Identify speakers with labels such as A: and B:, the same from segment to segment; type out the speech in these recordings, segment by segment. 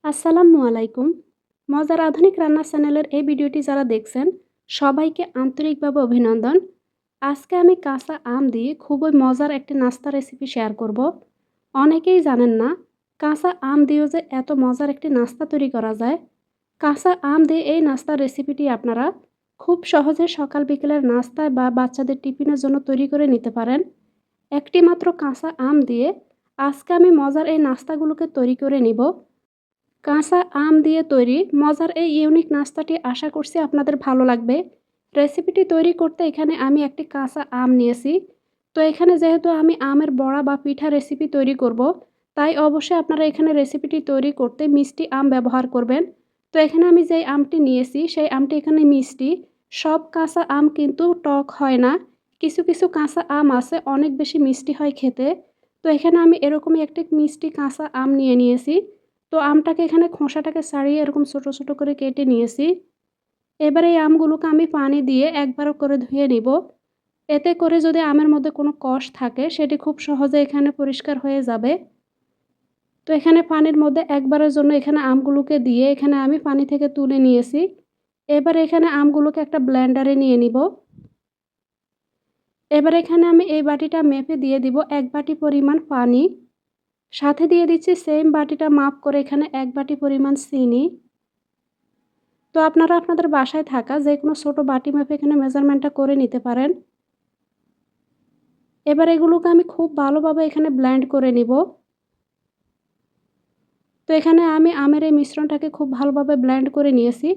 A: আসসালামু আলাইকুম। মজার আধুনিক রান্না চ্যানেলের এই ভিডিওটি যারা দেখছেন সবাইকে আন্তরিকভাবে অভিনন্দন। আজকে আমি কাঁচা আম দিয়ে খুবই মজার একটি নাস্তা রেসিপি শেয়ার করব। অনেকেই জানেন না কাঁচা আম দিয়েও যে এত মজার একটি নাস্তা তৈরি করা যায়। কাঁচা আম দিয়ে এই নাস্তার রেসিপিটি আপনারা খুব সহজে সকাল বিকেলের নাস্তায় বা বাচ্চাদের টিফিনের জন্য তৈরি করে নিতে পারেন। একটি মাত্র কাঁচা আম দিয়ে আজকে আমি মজার এই নাস্তাগুলোকে তৈরি করে নিব। কাঁচা আম দিয়ে তৈরি মজার এই ইউনিক নাস্তাটি আশা করছি আপনাদের ভালো লাগবে। রেসিপিটি তৈরি করতে এখানে আমি একটি কাঁচা আম নিয়েছি। তো এখানে যেহেতু আমি আমের বড়া বা পিঠা রেসিপি তৈরি করব, তাই অবশ্যই আপনারা এখানে রেসিপিটি তৈরি করতে মিষ্টি আম ব্যবহার করবেন। তো এখানে আমি যেই আমটি নিয়েছি সেই আমটি এখানে মিষ্টি। সব কাঁচা আম কিন্তু টক হয় না। কিছু কিছু কাঁচা আম আছে অনেক বেশি মিষ্টি হয় খেতে। তো এখানে আমি এরকমই একটি মিষ্টি কাঁচা আম নিয়ে নিয়েছি। তো আমটাকে এখানে খোসাটাকে ছাড়িয়ে এরকম ছোট ছোট করে কেটে নিয়েছি। এবারে এই আমগুলোকে আমি পানি দিয়ে একবার করে ধুয়ে নিব। এতে করে যদি আমের মধ্যে কোনো কষ থাকে সেটি খুব সহজে এখানে পরিষ্কার হয়ে যাবে। তো এখানে পানির মধ্যে একবারের জন্য এখানে আমগুলোকে দিয়ে এখানে আমি পানি থেকে তুলে নিয়েছি। এবার এখানে আমগুলোকে একটা ব্লেন্ডারে নিয়ে নিব। এবার এখানে আমি এই বাটিটা মেপে দিয়ে দিব ১ বাটি পরিমাণ পানি। সাথে দিয়ে দিচ্ছি সেম বাটিটা মাপ করে এখানে ১ বাটি পরিমাণ চিনি। তো আপনারা আপনাদের বাসায় থাকা যেকোনো ছোট বাটি মাপে এখানে মেজারমেন্টটা করে নিতে পারেন। এবার এগুলোকে আমি খুব ভালোভাবে এখানে ব্লেন্ড করে নিব। তো এখানে আমি আমের এই মিশ্রণটাকে খুব ভালোভাবে ব্লেন্ড করে নিয়েছি।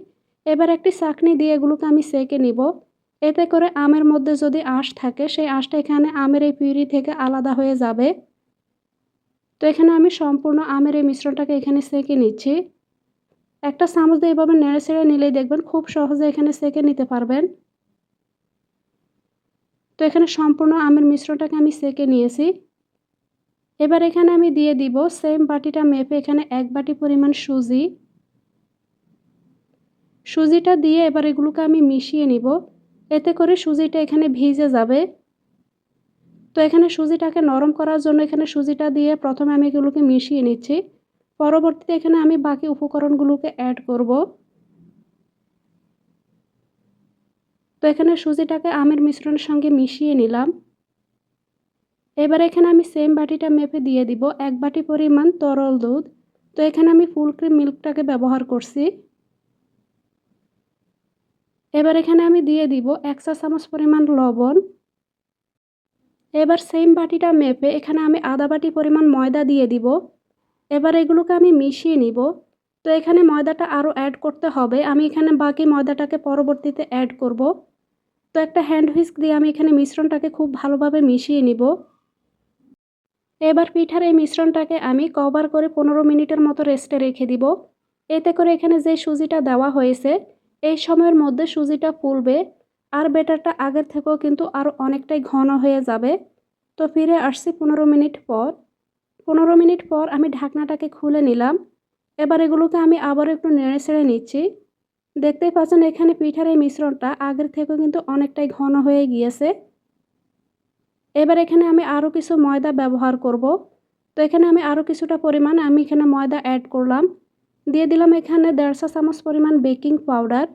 A: এবার একটি ছাঁকনি দিয়ে এগুলোকে আমি সেঁকে নিব। এতে করে আমের মধ্যে যদি আঁশ থাকে সেই আঁশটা এখানে আমের এই পিউরি থেকে আলাদা হয়ে যাবে। তো এখানে আমি সম্পূর্ণ আমের এই মিশ্রণটাকে এখানে সেঁকে নিচ্ছি। একটা চামচ দিয়ে এভাবে নেড়ে ছেড়ে নিলেই দেখবেন খুব সহজে এখানে সেঁকে নিতে পারবেন। তো এখানে সম্পূর্ণ আমের মিশ্রণটাকে আমি সেঁকে নিয়েছি। এবার এখানে আমি দিয়ে দিব সেম বাটিটা মেপে এখানে ১ বাটি পরিমাণ সুজি। সুজিটা দিয়ে এবার এগুলোকে আমি মিশিয়ে নিব। এতে করে সুজিটা এখানে ভিজে যাবে। তো এখানে সুজিটাকে নরম করার জন্য এখানে সুজিটা দিয়ে প্রথমে আমি এগুলোকে মিশিয়ে নিচ্ছি। পরবর্তীতে এখানে আমি বাকি উপকরণগুলোকে অ্যাড করব। তো এখানে সুজিটাকে আমের মিশ্রণের সঙ্গে মিশিয়ে নিলাম। এবার এখানে আমি সেম বাটিটা মেপে দিয়ে দিব ১ বাটি পরিমাণ তরল দুধ। তো এখানে আমি ফুল ক্রিম মিল্কটাকে ব্যবহার করছি। এবার এখানে আমি দিয়ে দিব ১ চা চামচ পরিমাণ লবণ। এবার সেম বাটিটা মেপে এখানে আমি আধা বাটি পরিমাণ ময়দা দিয়ে দিব। এবার এগুলোকে আমি মিশিয়ে নিব। তো এখানে ময়দাটা আরও অ্যাড করতে হবে। আমি এখানে বাকি ময়দাটাকে পরবর্তীতে অ্যাড করব। তো একটা হ্যান্ড হুইস্ক দিয়ে আমি এখানে মিশ্রণটাকে খুব ভালোভাবে মিশিয়ে নিব। এবার পিঠার এই মিশ্রণটাকে আমি কভার করে ১৫ মিনিটের মতো রেস্টে রেখে দিব। এতে করে এখানে যে সুজিটা দেওয়া হয়েছে এই সময়ের মধ্যে সুজিটা ফুলবে আর ব্যাটারটা আগের থেকেও কিন্তু আরও অনেকটাই ঘন হয়ে যাবে। তো ফিরে আসছি ১৫ মিনিট পর। ১৫ মিনিট পর আমি ঢাকনাটাকে খুলে নিলাম। এবার এগুলোকে আমি আবারও একটু নেড়ে ছেড়ে নিচ্ছি। দেখতেই পাচ্ছেন এখানে পিঠার এই মিশ্রণটা আগের থেকেও কিন্তু অনেকটাই ঘন হয়ে গিয়েছে। এবার এখানে আমি আরও কিছু ময়দা ব্যবহার করব। তো এখানে আমি আরও কিছুটা পরিমাণ আমি এখানে ময়দা অ্যাড করলাম। দিয়ে দিলাম এখানে ১.৫ চা চামচ পরিমাণ বেকিং পাউডার।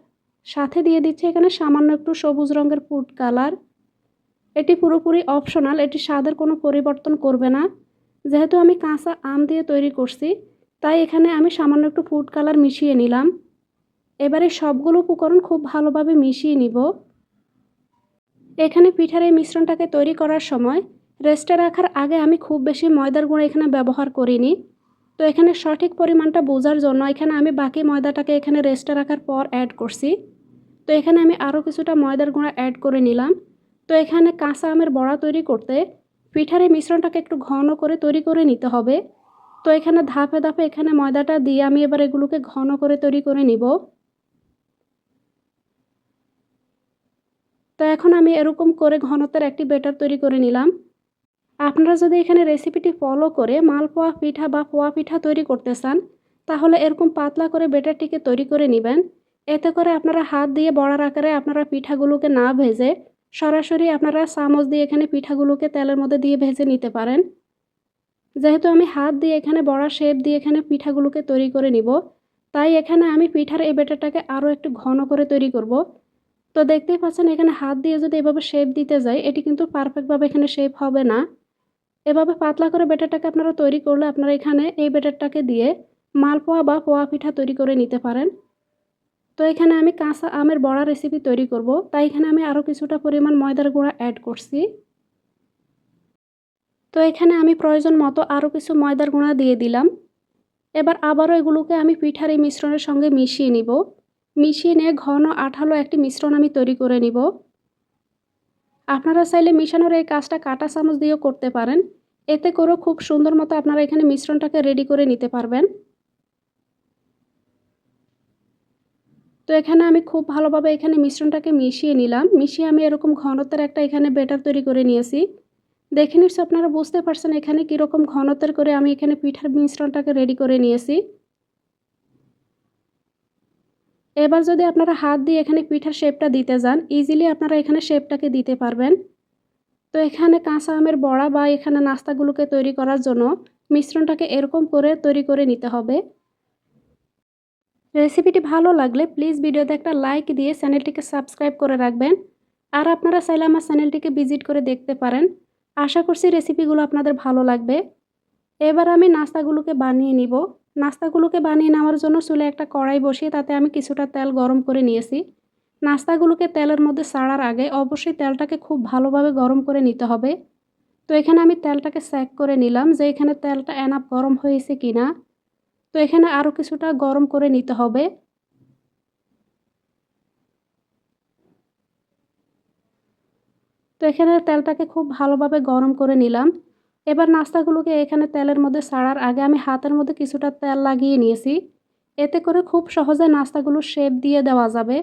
A: সাথে দিয়ে দিচ্ছি এখানে সামান্য একটু সবুজ রঙের ফুড কালার। এটি পুরোপুরি অপশনাল, এটি স্বাদের কোনো পরিবর্তন করবে না। যেহেতু আমি কাঁচা আম দিয়ে তৈরি করছি তাই এখানে আমি সামান্য একটু ফুড কালার মিশিয়ে নিলাম। এবারে সবগুলো উপকরণ খুব ভালোভাবে মিশিয়ে নিব। এখানে পিঠার এই মিশ্রণটাকে তৈরি করার সময় রেস্টে রাখার আগে আমি খুব বেশি ময়দার গুঁড়ো এখানে ব্যবহার করিনি। তো এখানে সঠিক পরিমাণটা বোঝার জন্য এখানে আমি বাকি ময়দাটাকে এখানে রেস্টে রাখার পর অ্যাড করছি। তো এখানে আমি আরও কিছুটা ময়দার গুঁড়া অ্যাড করে নিলাম। তো এখানে কাঁচা আমের বড়া তৈরি করতে পিঠার এই মিশ্রণটাকে একটু ঘন করে তৈরি করে নিতে হবে। তো এখানে ধাপে ধাপে এখানে ময়দাটা দিয়ে আমি এবার এগুলোকে ঘন করে তৈরি করে নিব। তো এখন আমি এরকম করে ঘনত্বের একটি ব্যাটার তৈরি করে নিলাম। আপনারা যদি এখানে রেসিপিটি ফলো করে মালপোয়া পিঠা বা পোয়া পিঠা তৈরি করতে চান তাহলে এরকম পাতলা করে ব্যাটারটিকে তৈরি করে নেবেন। এতে করে আপনারা হাত দিয়ে বড়ার আকারে আপনারা পিঠাগুলোকে না ভেজে সরাসরি আপনারা চামচ দিয়ে এখানে পিঠাগুলোকে তেলের মধ্যে দিয়ে ভেজে নিতে পারেন। যেহেতু আমি হাত দিয়ে এখানে বড়া শেপ দিয়ে এখানে পিঠাগুলোকে তৈরি করে নিব, তাই এখানে আমি পিঠার এই ব্যাটারটাকে আরও একটু ঘন করে তৈরি করব। তো দেখতেই পাচ্ছেন এখানে হাত দিয়ে যদি এভাবে শেপ দিতে যাই, এটি কিন্তু পারফেক্টভাবে এখানে শেপ হবে না। এভাবে পাতলা করে ব্যাটারটাকে আপনারা তৈরি করলে আপনারা এখানে এই ব্যাটারটাকে দিয়ে মালপোয়া বা পোয়া পিঠা তৈরি করে নিতে পারেন। তো এখানে আমি কাঁচা আমের বড়া রেসিপি তৈরি করব, তাই এখানে আমি আরও কিছুটা পরিমাণ ময়দার গুঁড়া অ্যাড করছি। তো এখানে আমি প্রয়োজন মতো আরও কিছু ময়দার গুঁড়া দিয়ে দিলাম। এবার আবারও এগুলোকে আমি পিঠার এই মিশ্রণের সঙ্গে মিশিয়ে নিব। মিশিয়ে নিয়ে ঘন আঠালো একটি মিশ্রণ আমি তৈরি করে নিব। আপনারা চাইলে মিশানোর এই কাজটা কাঁটা চামচ দিয়েও করতে পারেন। এতে করেও খুব সুন্দর মতো আপনারা এখানে মিশ্রণটাকে রেডি করে নিতে পারবেন। তো এখানে আমি খুব ভালোভাবে এখানে মিশ্রণটাকে মিশিয়ে নিলাম। মিশিয়ে আমি এরকম ঘনত্বের একটা এখানে ব্যাটার তৈরি করে নিয়েছি। দেখে নিশ্চয়ই আপনারা বুঝতে পারছেন এখানে কীরকম ঘনত্বের করে আমি এখানে পিঠার মিশ্রণটাকে রেডি করে নিয়েছি। এবার যদি আপনারা হাত দিয়ে এখানে পিঠার শেপটা দিতে যান, ইজিলি আপনারা এখানে শেপটাকে দিতে পারবেন। তো এখানে কাঁচা আমের বড়া বা এখানে নাস্তাগুলোকে তৈরি করার জন্য মিশ্রণটাকে এরকম করে তৈরি করে নিতে হবে। রেসিপিটি ভালো লাগলে প্লিজ ভিডিওতে একটা লাইক দিয়ে চ্যানেলটিকে সাবস্ক্রাইব করে রাখবেন। আর আপনারা চাইলে আমার চ্যানেলটিকে ভিজিট করে দেখতে পারেন। আশা করছি রেসিপিগুলো আপনাদের ভালো লাগবে। এবার আমি নাস্তাগুলোকে বানিয়ে নিব। নাস্তাগুলোকে বানিয়ে নেওয়ার জন্য চুলে একটা কড়াই বসিয়ে তাতে আমি কিছুটা তেল গরম করে নিয়েছি। নাস্তাগুলোকে তেলের মধ্যে ছাড়ার আগে অবশ্যই তেলটাকে খুব ভালোভাবে গরম করে নিতে হবে। তো এখানে আমি তেলটাকে চেক করে নিলাম যে এখানে তেলটা এনাফ গরম হয়েছে কিনা। তো এখানে আরও কিছুটা গরম করে নিতে হবে। তো এখানে তেলটাকে খুব ভালোভাবে গরম করে নিলাম। এবার নাস্তাগুলোকে এখানে তেলের মধ্যে ছাড়ার আগে আমি হাতের মধ্যে কিছুটা তেল লাগিয়ে নিয়েছি। এতে করে খুব সহজে নাস্তাগুলো শেপ দিয়ে দেওয়া যাবে।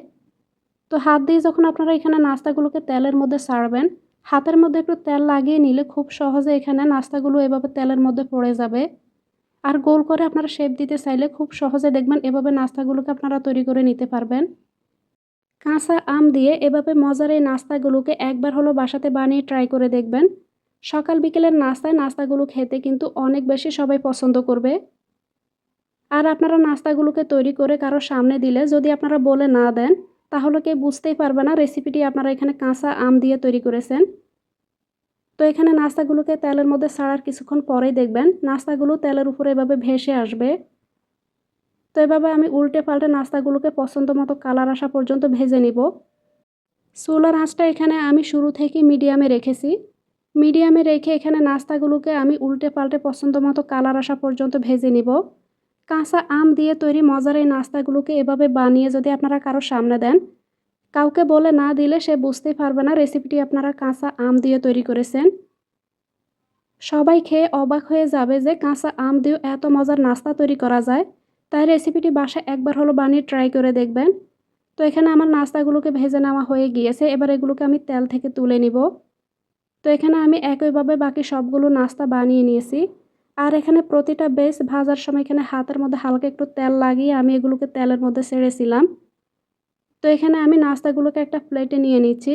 A: তো হাত দিয়ে যখন আপনারা এখানে নাস্তাগুলোকে তেলের মধ্যে ছাড়বেন, হাতের মধ্যে একটু তেল লাগিয়ে নিলে খুব সহজে এখানে নাস্তাগুলো এভাবে তেলের মধ্যে পড়ে যাবে। আর গোল করে আপনারা শেপ দিতে চাইলে খুব সহজে দেখবেন এভাবে নাস্তাগুলোকে আপনারা তৈরি করে নিতে পারবেন। কাঁচা আম দিয়ে এভাবে মজার এই নাস্তাগুলোকে একবার হলো বাসাতে বানিয়ে ট্রাই করে দেখবেন। সকাল বিকেলের নাস্তায় নাস্তাগুলো খেতে কিন্তু অনেক বেশি সবাই পছন্দ করবে। আর আপনারা নাস্তাগুলোকে তৈরি করে কারো সামনে দিলে যদি আপনারা বলে না দেন, তাহলে কেউ বুঝতেই পারবে না রেসিপিটি আপনারা এখানে কাঁচা আম দিয়ে তৈরি করেছেন। তো এখানে নাস্তাগুলোকে তেলের মধ্যে ছাড়ার কিছুক্ষণ পরেই দেখবেন নাস্তাগুলো তেলের উপরে এভাবে ভেসে আসবে। তো এভাবে আমি উল্টে পাল্টে নাস্তাগুলোকে পছন্দ মতো কালার আসা পর্যন্ত ভেজে নিব। চুলার আঁচটা এখানে আমি শুরু থেকে মিডিয়ামে রেখেছি। মিডিয়ামে রেখে এখানে নাস্তাগুলোকে আমি উল্টে পাল্টে পছন্দ মতো কালার আসা পর্যন্ত ভেজে নিব। কাঁচা আম দিয়ে তৈরি মজার এই নাস্তাগুলোকে এভাবে বানিয়ে যদি আপনারা কারো সামনে দেন, কাউকে বলে না দিলে সে বুঝতেই পারবে না রেসিপিটি আপনারা কাঁচা আম দিয়ে তৈরি করেছেন। সবাই খেয়ে অবাক হয়ে যাবে যে কাঁচা আম দিয়েও এত মজার নাস্তা তৈরি করা যায়। তাই রেসিপিটি বাসায় একবার হলো বানিয়ে ট্রাই করে দেখবেন। তো এখানে আমার নাস্তাগুলোকে ভেজে নেওয়া হয়ে গিয়েছে। এবার এগুলোকে আমি তেল থেকে তুলে নিব। তো এখানে আমি একইভাবে বাকি সবগুলো নাস্তা বানিয়ে নিয়েছি। আর এখানে প্রতিটা বেস ভাজার সময় এখানে হাতের মধ্যে হালকা একটু তেল লাগিয়ে আমি এগুলোকে তেলের মধ্যে ছেড়েছিলাম। তো এখানে আমি নাস্তাগুলোকে একটা প্লেটে নিয়ে নিচ্ছি।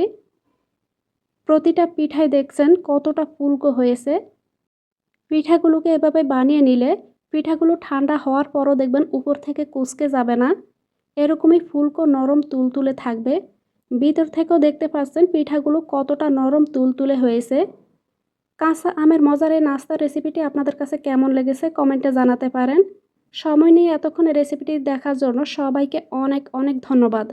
A: প্রতিটা পিঠাই দেখছেন কতটা ফুলকো হয়েছে। পিঠাগুলোকে এভাবে বানিয়ে নিলে পিঠাগুলো ঠান্ডা হওয়ার পরও দেখবেন উপর থেকে কুঁচকে যাবে না। এরকমই ফুলকো নরম তুলতুলে থাকবে। ভিতর থেকেও দেখতে পাচ্ছেন পিঠাগুলো কতটা নরম তুলতুলে হয়েছে। কাঁচা আমের মজার এই নাস্তার রেসিপিটি আপনাদের কাছে কেমন লেগেছে কমেন্টে জানাতে পারেন। সময় নিয়ে এতক্ষণ এই রেসিপিটি দেখার জন্য সবাইকে অনেক অনেক ধন্যবাদ।